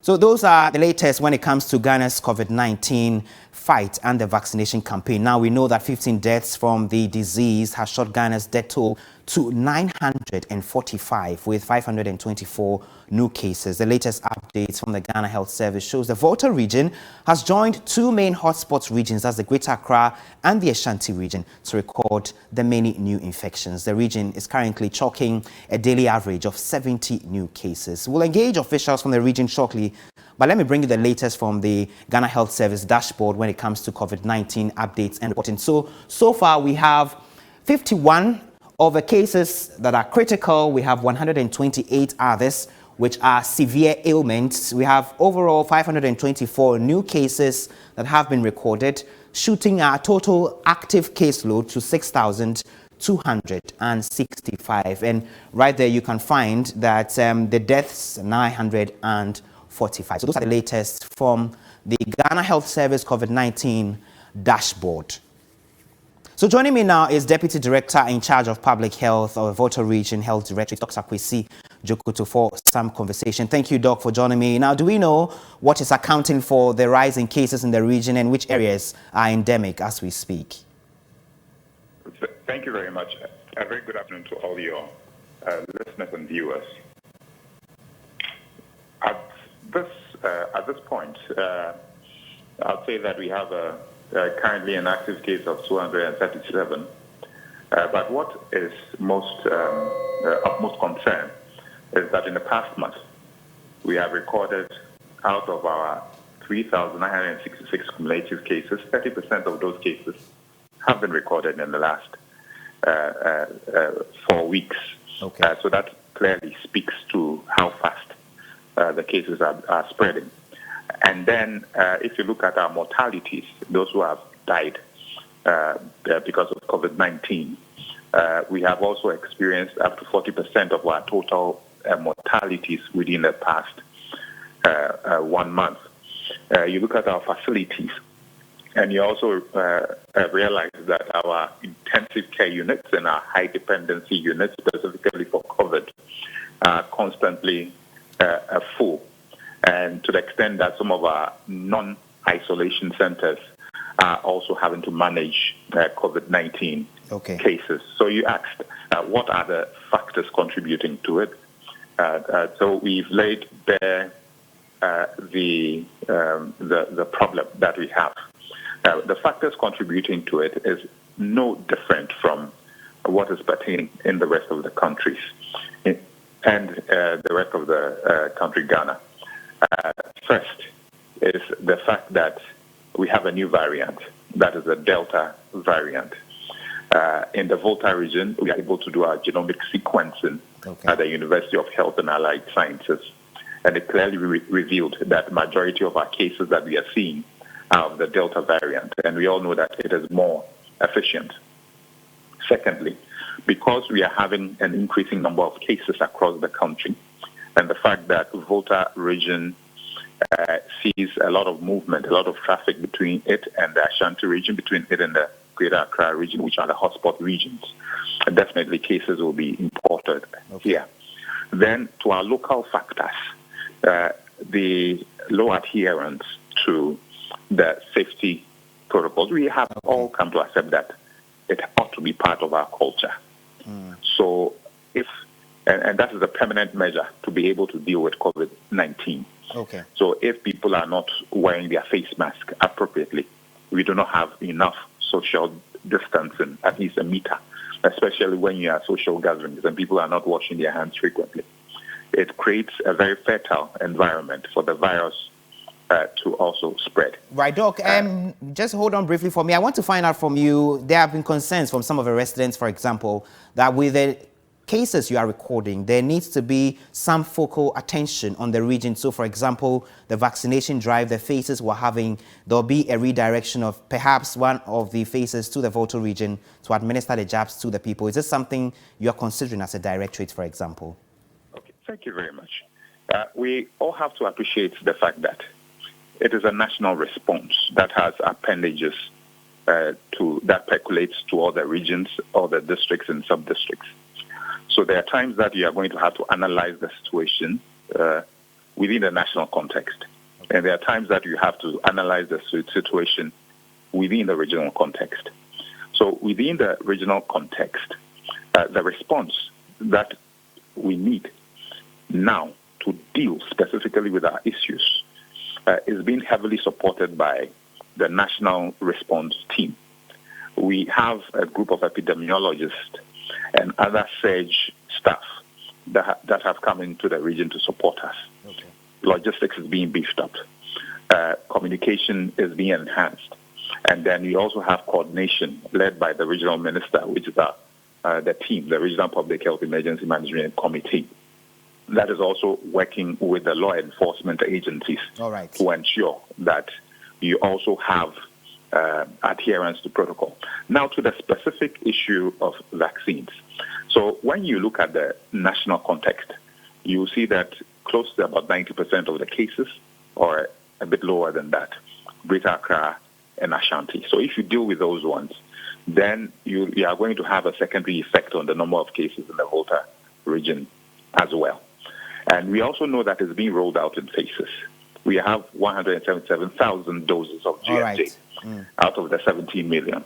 So those are the latest when it comes to Ghana's COVID-19 fight and the vaccination campaign. Now we know that 15 deaths from the disease has shot Ghana's death toll to 945 with 524 new cases. The latest updates from the Ghana Health Service shows the Volta region has joined two main hotspot regions, as the Greater Accra and the Ashanti region, to record the many new infections. The region is currently clocking a daily average of 70 new cases. We'll engage officials from the region shortly, but let me bring you the latest from the Ghana Health Service dashboard when it comes to COVID-19 updates and reporting. So far we have 51 of the cases that are critical. We have 128 others which are severe ailments. We have overall 524 new cases that have been recorded, shooting our total active caseload to 6,265. And right there you can find that the deaths 945. So those are the latest from the Ghana Health Service COVID-19 dashboard. So joining me now is Deputy Director in charge of Public Health of Volta Region Health Directorate, Dr. Kwesi Jokoto, for some conversation. Thank you, Doc, for joining me. Now, do we know what is accounting for the rise in cases in the region and which areas are endemic as we speak? Thank you very much. A very good afternoon to all your listeners and viewers. At this point, I'll say that we have currently an active case of 237. But what is of most concern is that in the past month, we have recorded out of our 3,966 cumulative cases, 30% of those cases have been recorded in the last 4 weeks. Okay. So that clearly speaks to how fast the cases are spreading. And then if you look at our mortalities, those who have died because of COVID-19, we have also experienced up to 40% of our total mortalities within the past 1 month. You look at our facilities, and you also realize that our intensive care units and our high dependency units, specifically for COVID, are constantly full. And to the extent that some of our non-isolation centers are also having to manage COVID-19 cases. So you asked, what are the factors contributing to it? So we've laid bare the problem that we have. The factors contributing to it is no different from what is pertaining in the rest of the countries and the rest of the country, Ghana. First is the fact that we have a new variant, that is the Delta variant. In the Volta region, we are able to do our genomic sequencing at the University of Health and Allied Sciences, and it clearly revealed that the majority of our cases that we are seeing are of the Delta variant, and we all know that it is more efficient. Secondly, because we are having an increasing number of cases across the country, and the fact that Volta region sees a lot of movement, a lot of traffic between it and the Ashanti region, between it and the Greater Accra region, which are the hotspot regions, and definitely cases will be imported here. Then to our local factors, the low adherence to the safety protocols, we have all come to accept that it ought to be part of our culture. So and that is a permanent measure to be able to deal with COVID-19. So if people are not wearing their face mask appropriately, we do not have enough social distancing, at least a meter, especially when you are social gatherings and people are not washing their hands frequently. It creates a very fertile environment for the virus to also spread. Right, Doc. Just hold on briefly for me. I want to find out from you, there have been concerns from some of the residents, for example, that with the cases you are recording, there needs to be some focal attention on the region. So, for example, the vaccination drive, the phases we're having, there'll be a redirection of perhaps one of the phases to the Volta region to administer the jabs to the people. Is this something you are considering as a directorate, for example? Okay, thank you very much. We all have to appreciate the fact that it is a national response that has appendages that percolates to all the regions, all the districts and sub-districts. So there are times that you are going to have to analyze the situation within the national context. And there are times that you have to analyze the situation within the regional context. So within the regional context, the response that we need now to deal specifically with our issues is being heavily supported by the national response team. We have a group of epidemiologists and other SAGE staff that have come into the region to support us. Okay. Logistics is being beefed up. Communication is being enhanced. And then we also have coordination led by the regional minister, which is the team, the Regional Public Health Emergency Management Committee, that is also working with the law enforcement agencies to ensure that you also have adherence to protocol. Now, to the specific issue of vaccines. So when you look at the national context, you see that close to about 90% of the cases, or a bit lower than that, Greater Accra and Ashanti. So if you deal with those ones, then you are going to have a secondary effect on the number of cases in the Volta region as well. And we also know that it's being rolled out in phases. We have 177,000 doses of GMJ out of the 17 million.